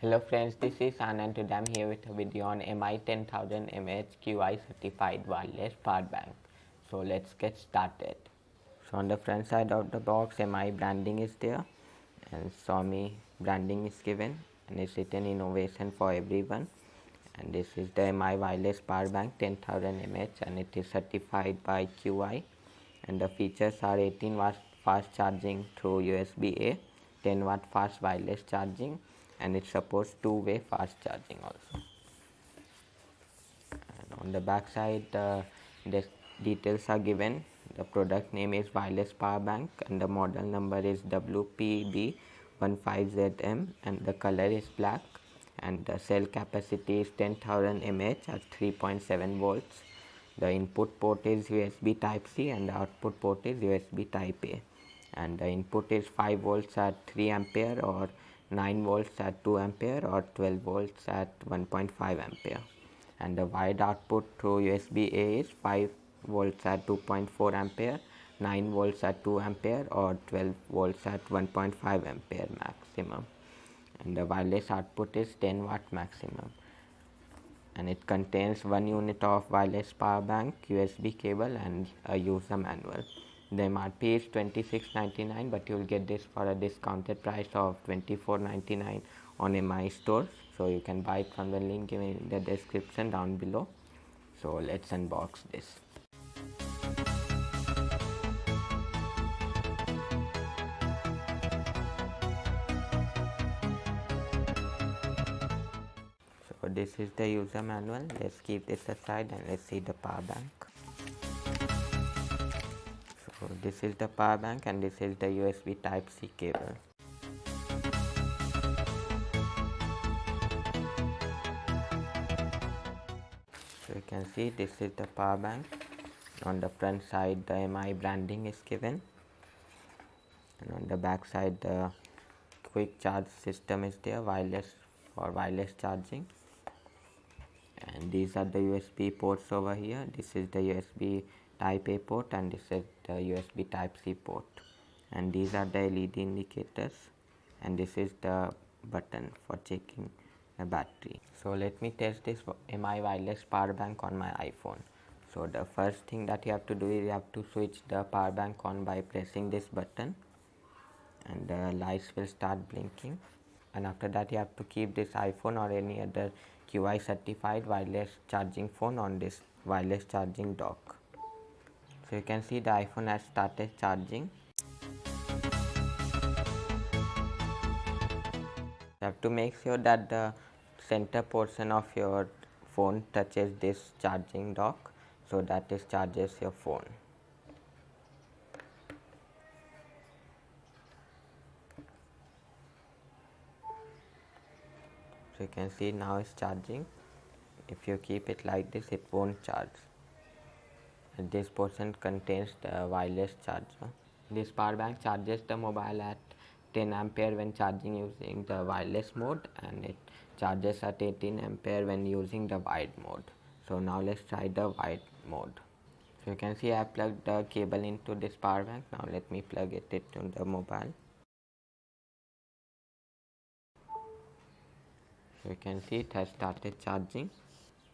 Hello friends, this is Anand and today I'm here with a video on MI 10000 mAh QI certified wireless power bank. So let's get started. So on the front side of the box, MI branding is there and Xiaomi branding is given and it's written innovation for everyone. And this is the MI wireless power bank 10000 mAh and it is certified by QI. And the features are 18 watt fast charging through USB-A, 10 watt fast wireless charging, and it supports two-way fast charging also. And on the back side, the details are given. The product name is wireless power bank and the model number is WPB15ZM and the color is black, and the cell capacity is 10,000 mAh at 3.7 volts. The input port is USB type C and the output port is USB type A, and the input is 5 volts at 3 ampere or 9 volts at 2 ampere or 12 volts at 1.5 ampere, and the wired output through USB A is 5 volts at 2.4 ampere, 9 volts at 2 ampere or 12 volts at 1.5 ampere maximum, and the wireless output is 10 watt maximum, and it contains 1 unit of wireless power bank, USB cable and a user manual. The MRP is $26.99, but you will get this for a discounted price of $24.99 on MI stores. So you can buy it from the link given in the description down below. So let's unbox this. So this is the user manual. Let's keep this aside and let's see the power bank. So this is the power bank and this is the USB type C cable. So you can see this is the power bank. On the front side the MI branding is given, and on the back side the quick charge system is there, wireless for wireless charging, and these are the USB ports over here. This is the USB type A port and this is the USB type C port, and these are the LED indicators, and this is the button for checking the battery. So let me test this MI wireless power bank on my iPhone. So the first thing that you have to do is you have to switch the power bank on by pressing this button, and the lights will start blinking, and after that you have to keep this iPhone or any other QI certified wireless charging phone on this wireless charging dock. So you can see the iPhone has started charging. You have to make sure that the center portion of your phone touches this charging dock, so that it charges your phone. So you can see now it's charging. If you keep it like this, it won't charge. And this portion contains the wireless charger. This power bank charges the mobile at 10 ampere when charging using the wireless mode, and it charges at 18 ampere when using the wired mode. So now let's try the wired mode. So you can see I plugged the cable into this power bank. Now let me plug it into the mobile. So you can see it has started charging.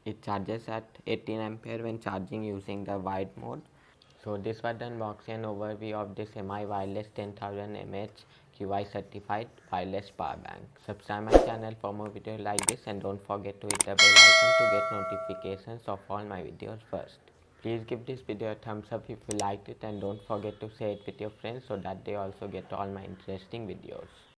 It charges at 18 ampere when charging using the wired mode. So this was the unboxing and overview of this MI wireless 10000 mAh QI certified wireless power bank. Subscribe my channel for more videos like this, and don't forget to hit the bell icon to get notifications of all my videos first. Please give this video a thumbs up if you liked it, and don't forget to share it with your friends so that they also get all my interesting videos.